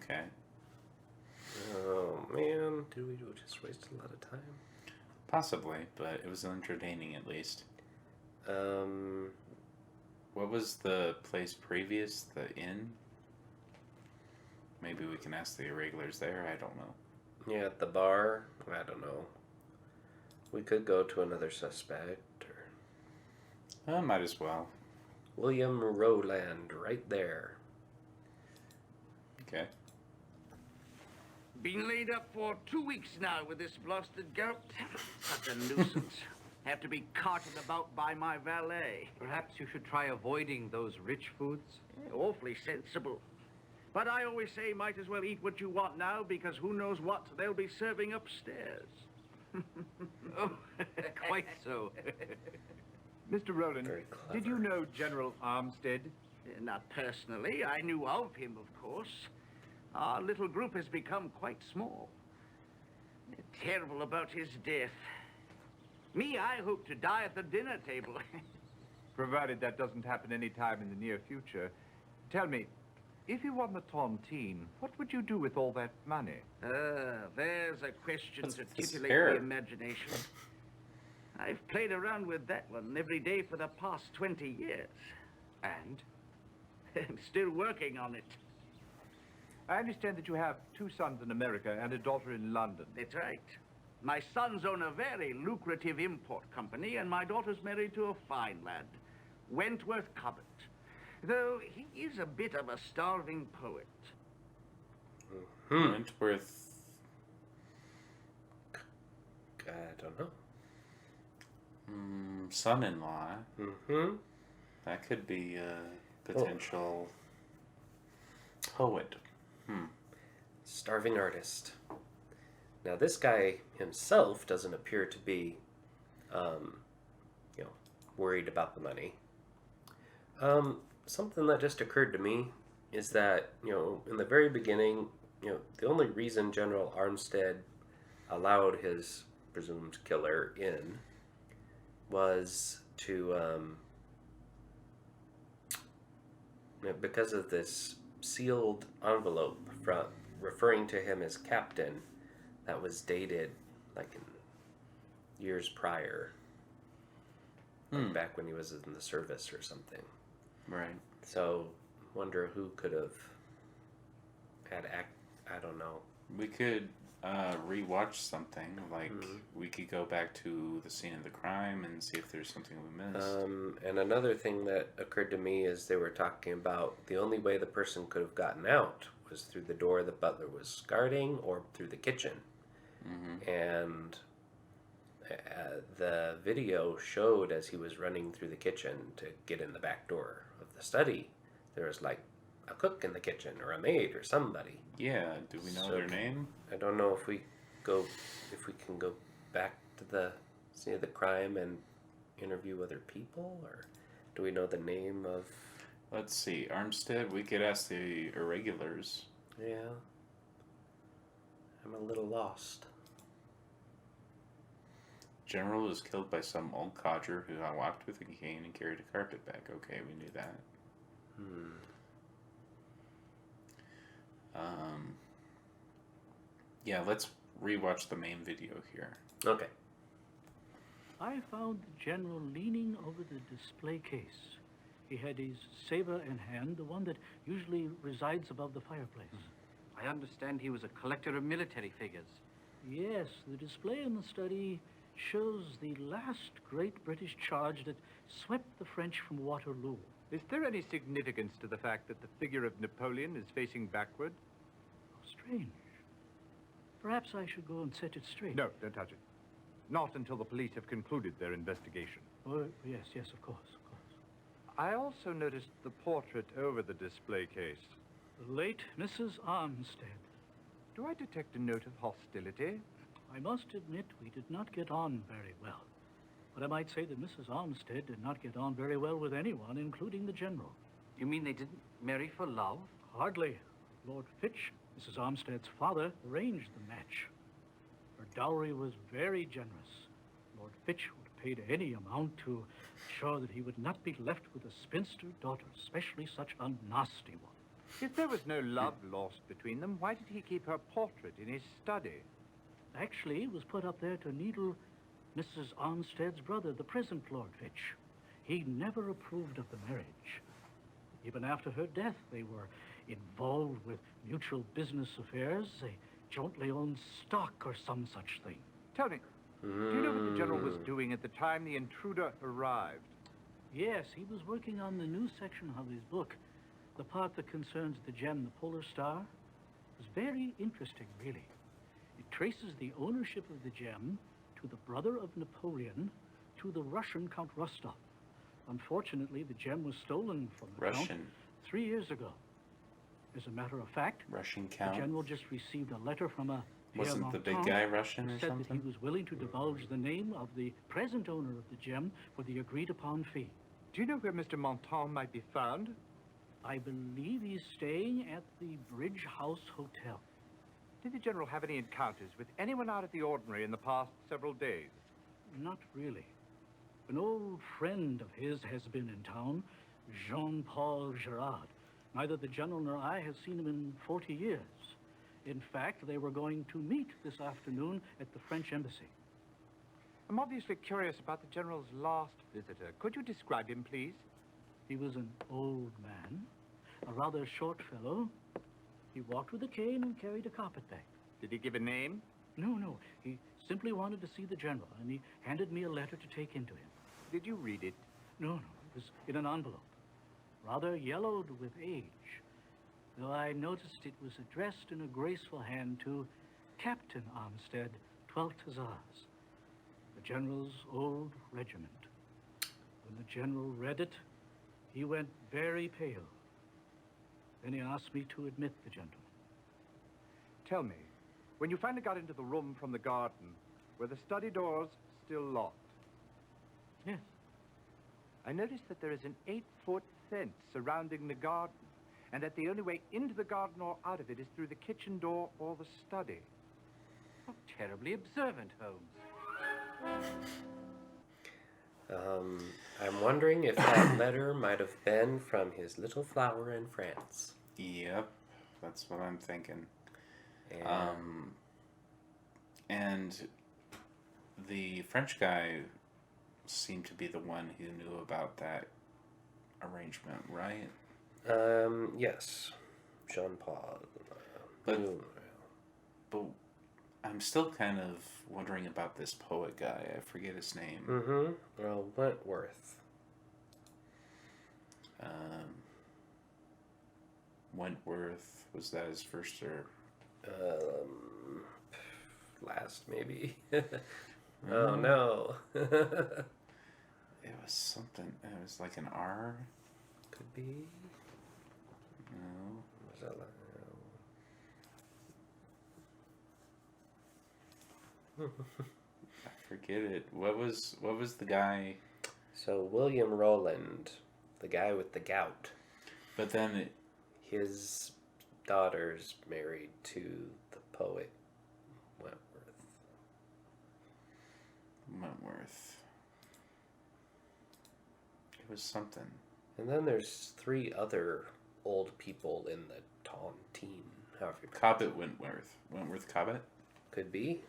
Okay. Oh, man. Did we just waste a lot of time? Possibly, but it was entertaining at least. Um, What was the place previous? The inn? Maybe we can ask the irregulars there. I don't know. yeah, at the bar. I don't know. We could go to another suspect. Or Might as well. William Rowland, right there. Okay. Been laid up for 2 weeks now with this blasted gout. Such a nuisance. Have to be carted about by my valet. Perhaps you should try avoiding those rich foods. Awfully sensible. But I always say might as well eat what you want now, because who knows what they'll be serving upstairs. Oh, quite so. Mr. Rowland, Very clever. did you know General Armstead? Not personally. I knew of him, of course. Our little group has become quite small. Terrible about his death. Me, I hope to die at the dinner table. Provided that doesn't happen any time in the near future. Tell me, if you won the tontine, what would you do with all that money? There's a question What's to his titillate hair? the imagination. I've played around with that one every day for the past 20 years. And? I'm still working on it. I understand that you have 2 sons in America and a daughter in London. That's right. My sons own a very lucrative import company, and my daughter's married to a fine lad, Wentworth Cobbett. Though he is a bit of a starving poet. Wentworth. I don't know. Son-in-law. Mm-hmm. That could be a potential poet. Starving artist. Now, this guy himself doesn't appear to be, worried about the money. Something that just occurred to me is that, in the very beginning, the only reason General Armstead allowed his presumed killer in was to, because of this sealed envelope referring to him as captain that was dated like in years prior, like back when he was in the service or something. Right. So, wonder who could have had I don't know. We could rewatch something. Like, we could go back to the scene of the crime and see if there's something we missed. And another thing that occurred to me is they were talking about the only way the person could have gotten out was through the door the butler was guarding or through the kitchen. And the video showed as he was running through the kitchen to get in the back door of the study, there was like a cook in the kitchen or a maid or somebody. Yeah, do we know their name? I don't know if we can go back to the scene of the crime and interview other people, or do we know the name of? Let's see. Armstead, we could ask the irregulars. Yeah, I'm a little lost. General was killed by some old codger who walked with a cane and carried a carpet bag. Okay, we knew that. Yeah, let's rewatch the main video here. Okay. I found the general leaning over the display case. He had his saber in hand, the one that usually resides above the fireplace. I understand he was a collector of military figures. Yes, the display in the study shows the last great British charge that swept the French from Waterloo. Is there any significance to the fact that the figure of Napoleon is facing backward? Oh, strange. Perhaps I should go and set it straight. No, don't touch it. Not until the police have concluded their investigation. Oh, yes, of course. I also noticed the portrait over the display case. The late Mrs. Armstead. Do I detect a note of hostility? I must admit we did not get on very well. But I might say that Mrs. Armstead did not get on very well with anyone, including the general. You mean they didn't marry for love? Hardly. Lord Fitch, Mrs. Armstead's father, arranged the match. Her dowry was very generous. Lord Fitch would have paid any amount to ensure that he would not be left with a spinster daughter, especially such a nasty one. If there was no love lost between them, why did he keep her portrait in his study? Actually, it was put up there to needle Mrs. Armstead's brother, the present Lord Fitch. He never approved of the marriage. Even after her death, they were involved with mutual business affairs. They jointly owned stock or some such thing. Tell me, do you know what the General was doing at the time the intruder arrived? Yes, he was working on the new section of his book. The part that concerns the gem, the Polar Star, is very interesting, really. It traces the ownership of the gem to the brother of Napoleon to the Russian Count Rostov. Unfortunately, the gem was stolen from the Count 3 years ago. As a matter of fact, Russian Count? The General just received a letter from a Wasn't the big guy Russian or said something? that he was willing to divulge the name of the present owner of the gem for the agreed-upon fee. Do you know where Mr. Montan might be found? I believe he's staying at the Bridge House Hotel. Did the General have any encounters with anyone out of the ordinary in the past several days? Not really. An old friend of his has been in town, Jean-Paul Gerard. Neither the General nor I have seen him in 40 years. In fact, they were going to meet this afternoon at the French embassy. I'm obviously curious about the General's last visitor. Could you describe him, please? He was an old man, a rather short fellow. He walked with a cane and carried a carpetbag. Did he give a name? No. He simply wanted to see the General, and he handed me a letter to take into him. Did you read it? No. It was in an envelope, rather yellowed with age, though I noticed it was addressed in a graceful hand to Captain Armstead, 12th Hussars, the General's old regiment. When the General read it, he went very pale. Then he asked me to admit the gentleman. Tell me, when you finally got into the room from the garden, were the study doors still locked? Yes. I noticed that there is an 8-foot fence surrounding the garden, and that the only way into the garden or out of it is through the kitchen door or the study. How terribly observant, Holmes. I'm wondering if that letter might have been from his little flower in France. Yep, that's what I'm thinking. And And the French guy seemed to be the one who knew about that arrangement, right? yes, Jean-Paul. But I'm still kind of wondering about this poet guy. I forget his name. Well, Wentworth. Wentworth, was that his first or? Last, maybe. Oh, no. It was something. It was like an R. Could be. No. Was that I forget it. What was the guy? So, William Rowland, the guy with the gout. But then His daughter's married to the poet Wentworth. It was something. And then there's 3 other old people in the Tontine. However you pronounce Cobbett Wentworth. Wentworth Cobbett? Could be.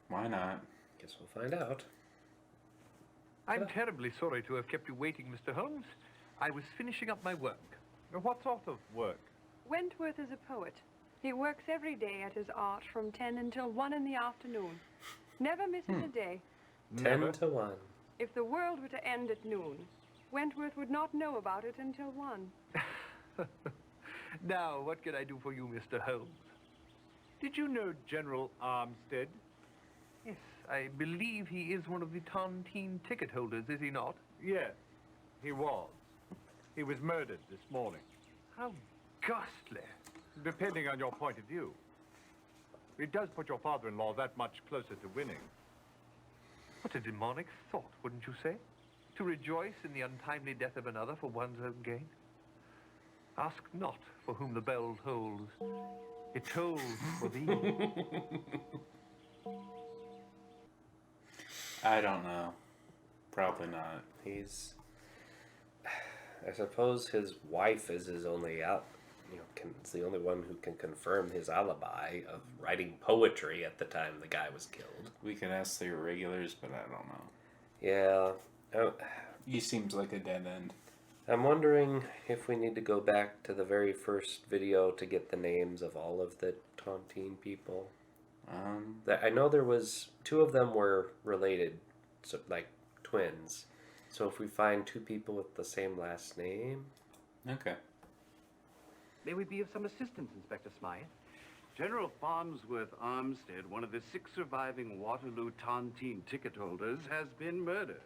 Why not? Guess we'll find out. I'm terribly sorry to have kept you waiting, Mr. Holmes. I was finishing up my work. What sort of work? Wentworth is a poet. He works every day at his art from 10 until 1 in the afternoon. Never misses a day. 10 to 1. If the world were to end at noon, Wentworth would not know about it until 1. Now, what can I do for you, Mr. Holmes? Did you know General Armstead? Yes, I believe he is one of the Tontine ticket holders, is he not? Yes, he was. He was murdered this morning. How ghastly. Depending on your point of view. It does put your father-in-law that much closer to winning. What a demonic thought, wouldn't you say? To rejoice in the untimely death of another for one's own gain. Ask not for whom the bell tolls. It tolls for thee. I don't know. Probably not. He's... I suppose his wife is his only out. Is the only one who can confirm his alibi of writing poetry at the time the guy was killed. We can ask the irregulars, but I don't know. Yeah. He seems like a dead end. I'm wondering if we need to go back to the very first video to get the names of all of the Tontine people. I know there was 2 of them were related, so like twins. So if we find 2 people with the same last name, Okay. May we be of some assistance, Inspector Smythe? General Farnsworth Armstead, one of the 6 surviving Waterloo Tontine ticket holders, has been murdered.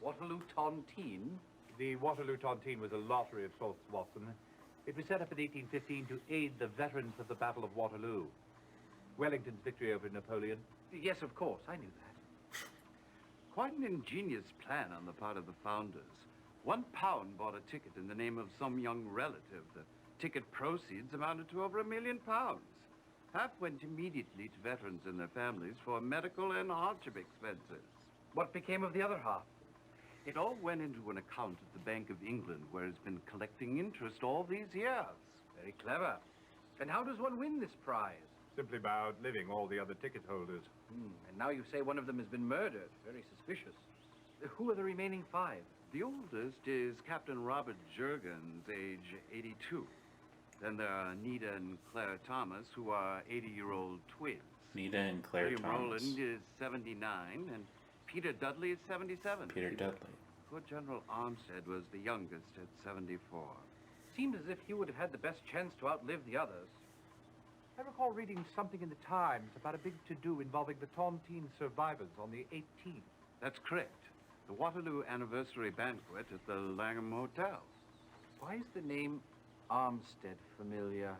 Waterloo Tontine? The Waterloo Tontine was a lottery of sorts, Watson. It was set up in 1815 to aid the veterans of the Battle of Waterloo. Wellington's victory over Napoleon. Yes, of course, I knew that. Quite an ingenious plan on the part of the founders. £1 bought a ticket in the name of some young relative. The ticket proceeds amounted to over £1 million. Half went immediately to veterans and their families for medical and hardship expenses. What became of the other half? It all went into an account at the Bank of England, where it's been collecting interest all these years. Very clever. And how does one win this prize? Simply by outliving all the other ticket holders. And now you say one of them has been murdered. Very suspicious. Who are the remaining 5? The oldest is Captain Robert Jurgens, age 82. Then there are Nita and Claire Thomas, who are 80-year-old twins. Nita and Claire William Thomas. Rowland is 79, and Peter Dudley is 77. Peter Dudley. Poor General Armstead was the youngest at 74. Seemed as if he would have had the best chance to outlive the others. I recall reading something in the Times about a big to-do involving the Tontine survivors on the 18th. That's correct. The Waterloo anniversary banquet at the Langham Hotel. Why is the name Armstead familiar?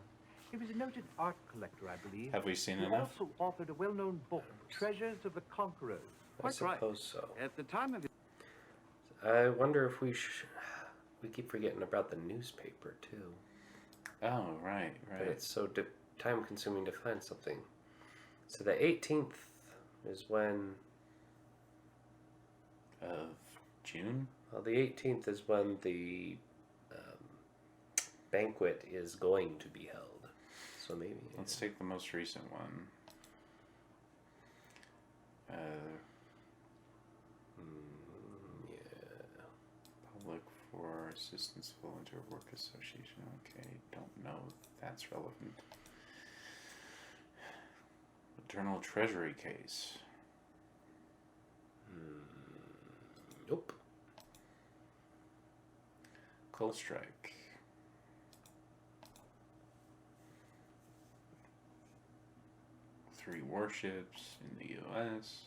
He was a noted art collector, I believe. Have we seen He enough? also authored a well-known book, Treasures of the Conquerors. I suppose so. At the time of I wonder if we keep forgetting about the newspaper too. Oh, right. But it's so time-consuming to find something. So the 18th is when... Of June? Well, the 18th is when the banquet is going to be held. So maybe... Let's take the most recent one. Public for Assistance Volunteer Work Association. Okay, don't know if that's relevant. Eternal Treasury case. Nope. Cold Strike. Three warships in the U.S.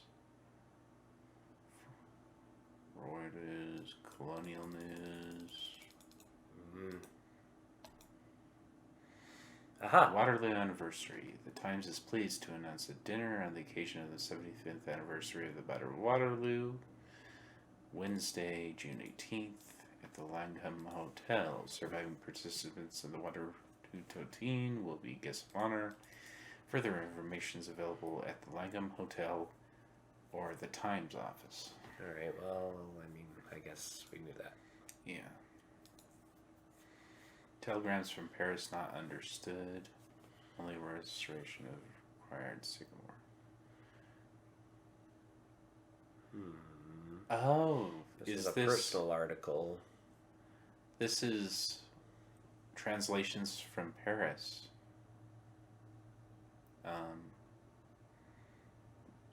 Reuters, Colonial News. Aha! Waterloo anniversary. The Times is pleased to announce a dinner on the occasion of the 75th anniversary of the Battle of Waterloo, Wednesday, June 18th, at the Langham Hotel. Surviving participants in the Waterloo Tontine will be guests of honor. Further information is available at the Langham Hotel or the Times office. Alright, well, I mean, I guess we knew that. Yeah. Telegrams from Paris not understood. Only registration of required Sycamore. Oh, This is is a this personal article. This is translations from Paris.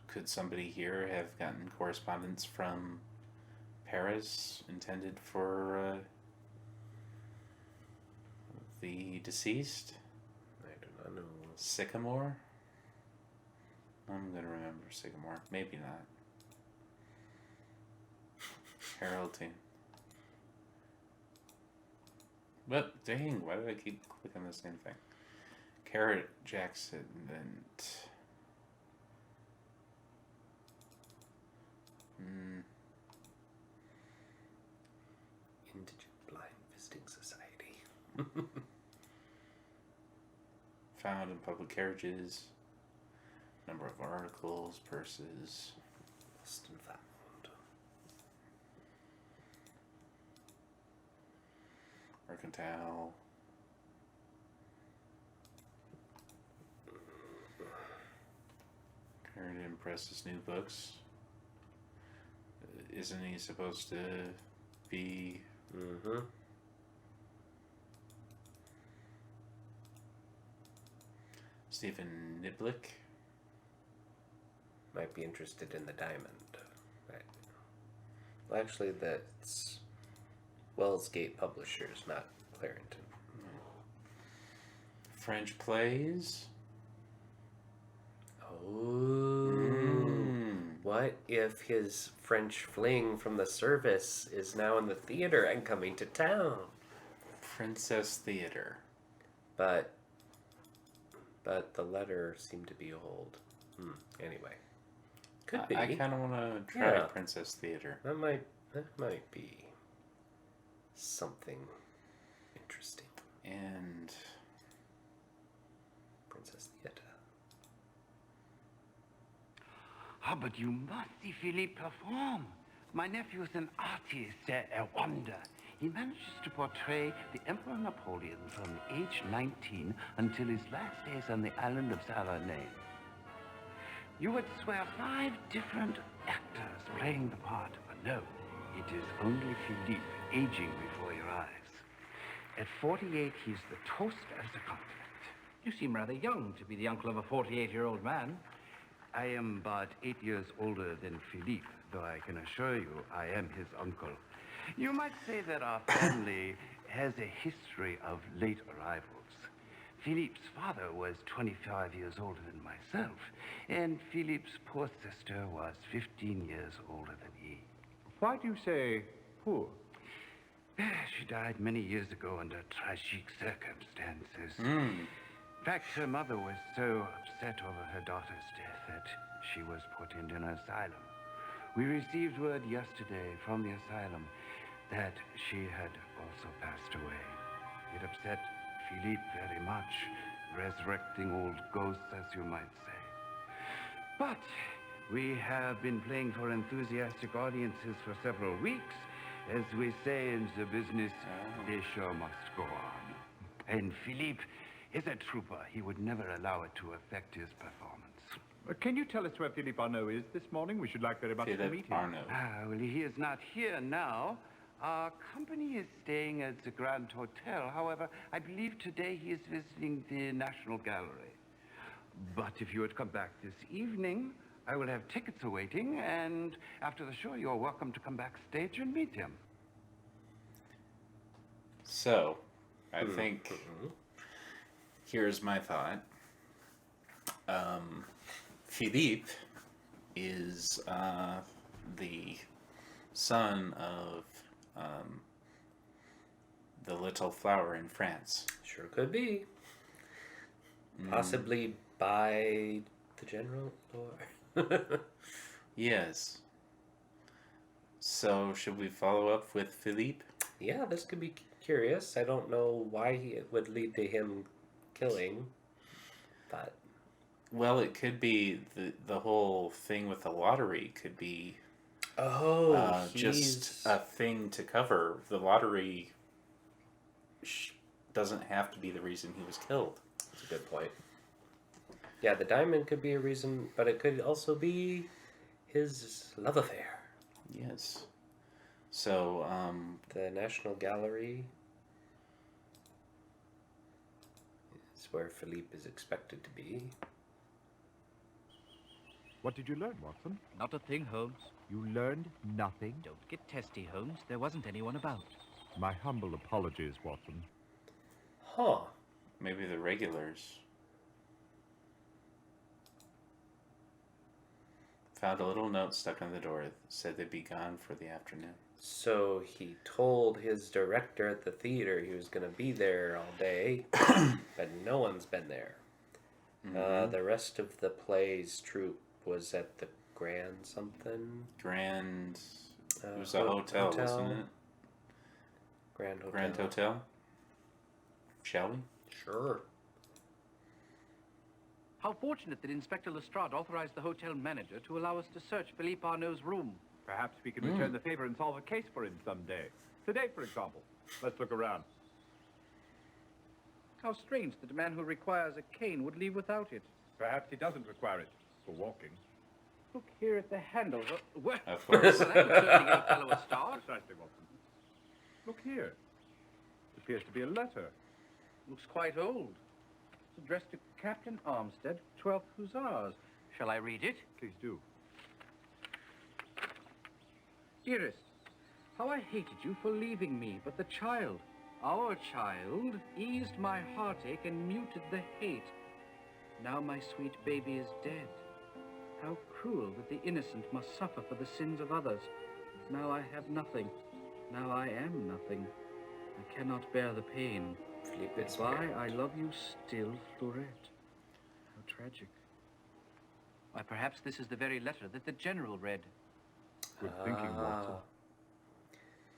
Could somebody here have gotten correspondence from Paris intended for the deceased? I do not know. Sycamore? I'm gonna remember Sycamore. Maybe not. Heralding. But dang, why did I keep clicking the same thing? Carrot Jackson and Indigent Blind Visiting Society. found in public carriages. Number of articles, purses. Lost and found. Mercantile. Current Impress's new books. Isn't he supposed to be... Mm-hmm. Stephen Niblick? Might be interested in the diamond. Right. Well, actually, that's Wellsgate Publishers, not Clarendon. French plays? Oh. What if his French fling from the service is now in the theater and coming to town? Princess Theater. But the letter seemed to be old. Anyway. Could be. I kind of want to try Yeah. Princess Theater. That might be something interesting. And Princess Theater. Ah, but you must see Philippe perform. My nephew is an artist, a wonder. He manages to portray the Emperor Napoleon from age 19 until his last days on the island of Saint-René. You would swear 5 different actors playing the part, but no, it is only Philippe aging before your eyes. At 48, he's the toast of the continent. You seem rather young to be the uncle of a 48-year-old man. I am but 8 years older than Philippe, though I can assure you I am his uncle. You might say that our family has a history of late arrivals. Philippe's father was 25 years older than myself, and Philippe's poor sister was 15 years older than he. Why do you say poor? She died many years ago under tragic circumstances. In fact, her mother was so upset over her daughter's death that she was put into an asylum. We received word yesterday from the asylum that she had also passed away. It upset Philippe very much, resurrecting old ghosts, as you might say. But we have been playing for enthusiastic audiences for several weeks. As we say in the business, the show must go on. And Philippe is a trooper. He would never allow it to affect his performance. Can you tell us where Philippe Arnaud is this morning? We should like very much to meet Philippe him. Arnaud. Well, he is not here now. Our company is staying at the Grand Hotel. However, I believe today he is visiting the National Gallery. But if you would come back this evening, I will have tickets awaiting, and after the show, you're welcome to come backstage and meet him. So, I think here's my thought. Philippe is the son of the little flower in France. Sure could be. Possibly by the general or... Yes. So, should we follow up with Philippe? Yeah, this could be curious. I don't know why it would lead to him killing, but... Well, it could be the whole thing with the lottery could be just a thing to cover. The lottery doesn't have to be the reason he was killed. That's a good point. Yeah, the diamond could be a reason, but it could also be his love affair. Yes. So, The National Gallery is where Philippe is expected to be. What did you learn, Watson? Not a thing, Holmes. You learned nothing? Don't get testy, Holmes. There wasn't anyone about. My humble apologies, Watson. Huh. maybe the regulars. Found a little note stuck on the door that said they'd be gone for the afternoon. So he told his director at the theater he was going to be there all day, but no one's been there. Mm-hmm. The rest of the play's troupe was at the Grand something. Grand... it was a hotel, wasn't it? Grand Hotel. Grand Hotel? Shall we? Sure. How fortunate that Inspector Lestrade authorized the hotel manager to allow us to search Philippe Arnaud's room. Perhaps we can return the favor and solve a case for him someday. Today, for example. Let's look around. How strange that a man who requires a cane would leave without it. Perhaps he doesn't require it for walking. Look here at the handle. Well, Of course. that would certainly give a fellow a start. Precisely, Watson. Look here. It appears to be a letter. Looks quite old. It's addressed to Captain Armstead, 12th Hussars. Shall I read it? Please do. Dearest, how I hated you for leaving me, but the child, our child, eased my heartache and muted the hate. Now my sweet baby is dead. How cruel that the innocent must suffer for the sins of others. Now I have nothing. Now I am nothing. I cannot bear the pain. Goodbye, I love you still, Fleurette. How tragic. Why, perhaps this is the very letter that the General read. Good thinking, Watson.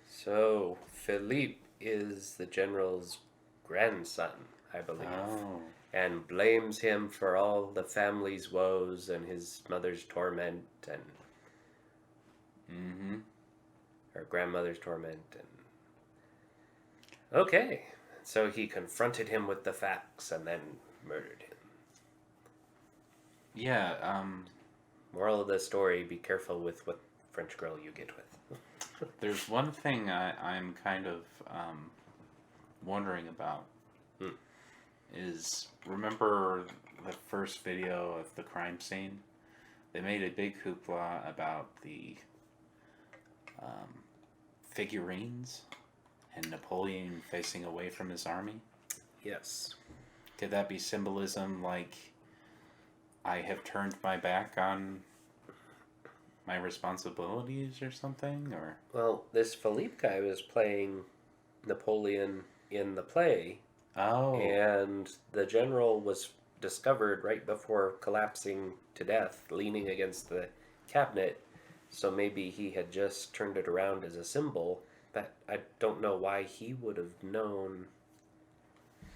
So, Philippe is the General's grandson, I believe. Oh. And blames him for all the family's woes and his mother's torment and Mm-hmm. her grandmother's torment. And okay, so he confronted him with the facts and then murdered him. Yeah, Moral of the story, be careful with what French girl you get with. there's one thing I'm kind of wondering about. Is, remember the first video of the crime scene? They made a big hoopla about the figurines and Napoleon facing away from his army. Yes. Could that be symbolism, like, I have turned my back on my responsibilities or something? Or Well, this Philippe guy was playing Napoleon in the play. oh, And the general was discovered right before collapsing to death, leaning against the cabinet. So maybe he had just turned it around as a symbol. But I don't know why he would have known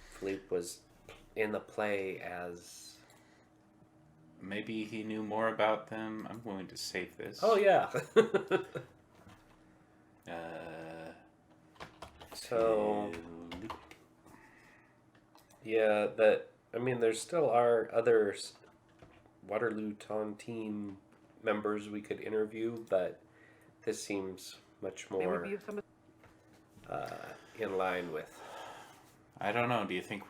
Philippe was in the play as... maybe he knew more about them. I'm going to save this. Oh, yeah. So... yeah, there still are other Waterloo Tontine members we could interview, but this seems much They would more be of some... in line with... I don't know. Do you think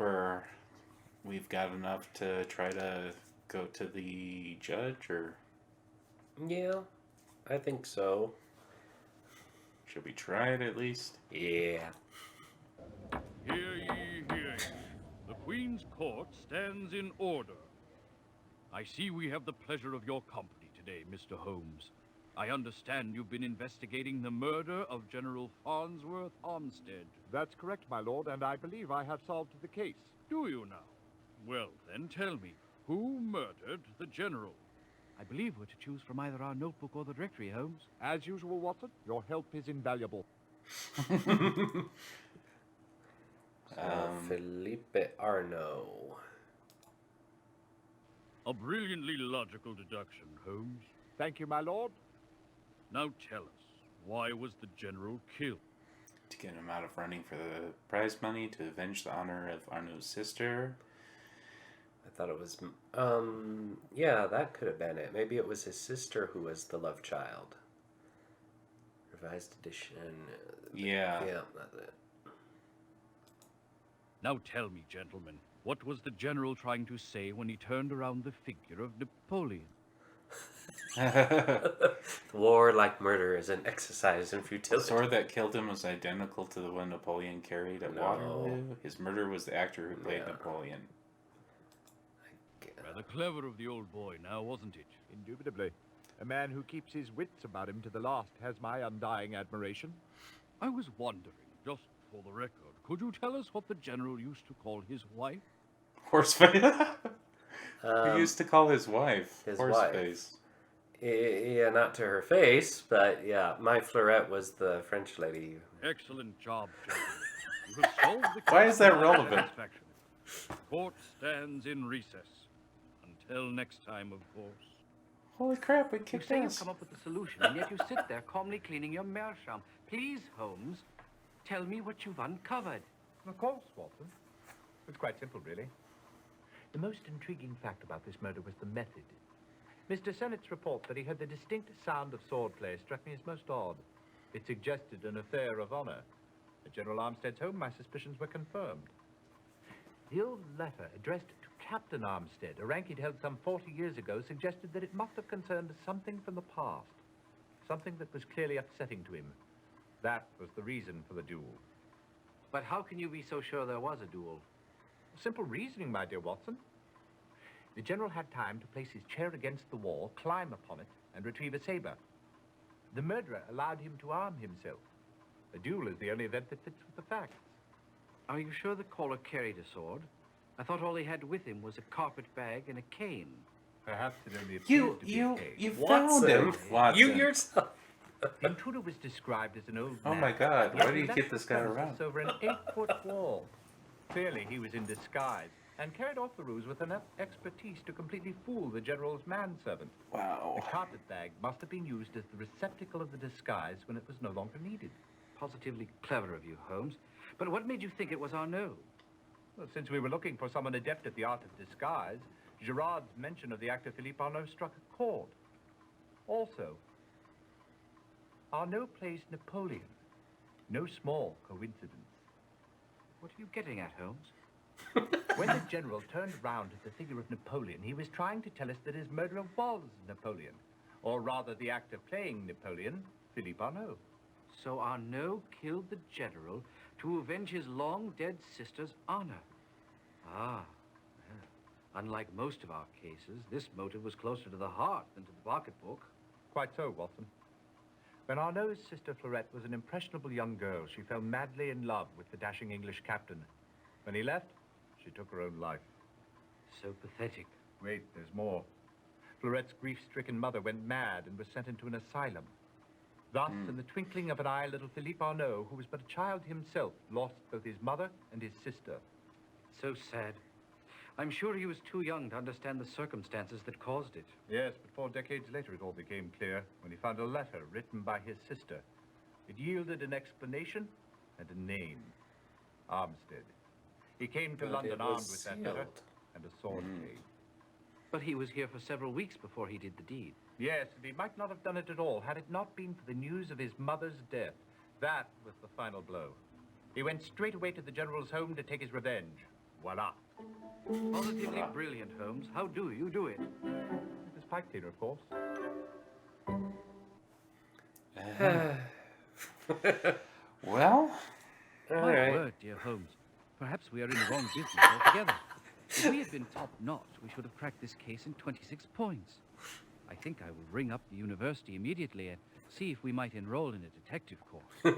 we've got enough to try to go to the judge, or Yeah, I think so. should we try it at least? Yeah. Hear ye, hear ye. The Queen's Court stands in order. I see we have the pleasure of your company today, Mr. Holmes. I understand you've been investigating the murder of General Farnsworth Armstead. That's correct, my lord, and I believe I have solved the case. Do you now? Well, then tell me, who murdered the General? I believe we're to choose from either our notebook or the directory, Holmes. As usual, Watson, your help is invaluable. Philippe Arnaud. A brilliantly logical deduction, Holmes. Thank you, my lord. Now tell us, why was the General killed? To get him out of running for the prize money, to avenge the honor of Arnaud's sister. I thought it was... yeah, that could have been it. Maybe it was his sister who was the love child. Revised edition. Yeah. Yeah, that's it. Now tell me, gentlemen, what was the General trying to say when he turned around the figure of Napoleon? War, like murder, is an exercise in The futility. sword that killed him was identical to the one Napoleon carried at No. Waterloo. His murder was the actor who played Yeah. Napoleon. Rather clever of the old boy now, wasn't it? Indubitably. A man who keeps his wits about him to the last has my undying admiration. I was wondering, just for the record, could you tell us what the General used to call his wife? Horseface. He used to call his wife his Horseface. Yeah, not to her face, but yeah, my Fleurette was the French lady. Excellent job, gentlemen. You have solved the case Why is that to my relevant? satisfaction. Court stands in recess. Until next time, of course. Holy crap, we You kicked say you've ass. come up with a solution, and yet you sit there calmly cleaning your meerschaum. Please, Holmes, tell me what you've uncovered. Of course, Watson. It's quite simple, really. The most intriguing fact about this murder was the method. Mr. Sennett's report that he heard the distinct sound of swordplay struck me as most odd. It suggested an affair of honor. At General Armstead's home, my suspicions were confirmed. The old letter addressed to Captain Armstead, a rank he'd held some 40 years ago, suggested that it must have concerned something from the past. Something that was clearly upsetting to him. That was the reason for the duel. But how can you be so sure there was a duel? Simple reasoning, my dear Watson. The general had time to place his chair against the wall, climb upon it, and retrieve a saber. The murderer allowed him to arm himself. A duel is the only event that fits with the facts. Are you sure the caller carried a sword? I thought all he had with him was a carpet bag and a cane. Perhaps it only You appeared to be a case. you found him. Watson. You yourself. The intruder was described as an old Oh man. my God! Yet Why do he you left keep this guy premises around? over an 8-foot wall. Clearly, he was in disguise and carried off the ruse with enough expertise to completely fool the general's manservant. Wow. The carpet bag must have been used as the receptacle of the disguise when it was no longer needed. Positively clever of you, Holmes. But what made you think it was Arnaud? Well, since we were looking for someone adept at the art of disguise, Gerard's mention of the actor Philippe Arnaud struck a chord. Also, Arnaud plays Napoleon. No small coincidence. What are you getting at, Holmes? When the general turned round at the figure of Napoleon, he was trying to tell us that his murderer was Napoleon. Or rather, the actor playing Napoleon, Philippe Arnaud. So Arnaud killed the general to avenge his long-dead sister's honor. Ah. Well, unlike most of our cases, this motive was closer to the heart than to the pocketbook. Quite so, Watson. When Arnaud's sister Florette was an impressionable young girl, she fell madly in love with the dashing English captain. When he left, she took her own life. So pathetic. Wait, there's more. Florette's grief-stricken mother went mad and was sent into an asylum. Thus, in the twinkling of an eye, little Philippe Arnaud, who was but a child himself, lost both his mother and his sister. So sad. I'm sure he was too young to understand the circumstances that caused it. Yes, but 4 decades later it all became clear when he found a letter written by his sister. It yielded an explanation and a name. Armstead. He came to But London it armed was with that letter sealed. and a sword blade. But he was here for several weeks before he did the deed. Yes, and he might not have done it at all had it not been for the news of his mother's death. That was the final blow. He went straight away to the general's home to take his revenge. Voila. Positively brilliant, Holmes. How do you do it? It was pipe cleaner, of course. Well, All My right. word, dear Holmes. Perhaps we are in the wrong business altogether. If we had been top-notch, we should have cracked this case in 26 points. I think I will ring up the university immediately and see if we might enroll in a detective course.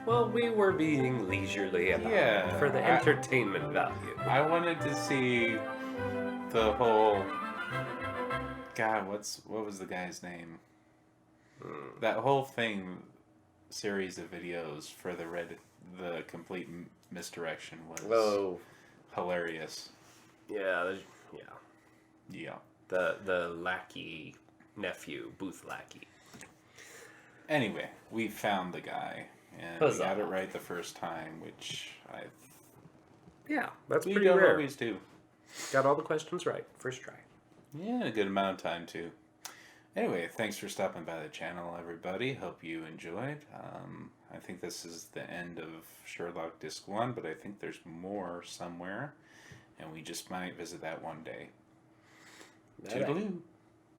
Well, we were being leisurely about Yeah, it for the entertainment value. I wanted to see the whole. God, what was the guy's name? That whole thing, series of videos for the complete misdirection was Oh, hilarious. yeah. Yeah. The lackey nephew, booth lackey. Anyway, we found the guy, and Huzzah. we got it right the first time, which Yeah, that's we pretty don't rare. always do. Got all the questions right, first try. Yeah, a good amount of time too. Anyway, thanks for stopping by the channel, everybody. Hope you enjoyed. I think this is the end of Sherlock Disc 1, but I think there's more somewhere, and we just might visit that one day. Bye-bye. Toodaloo.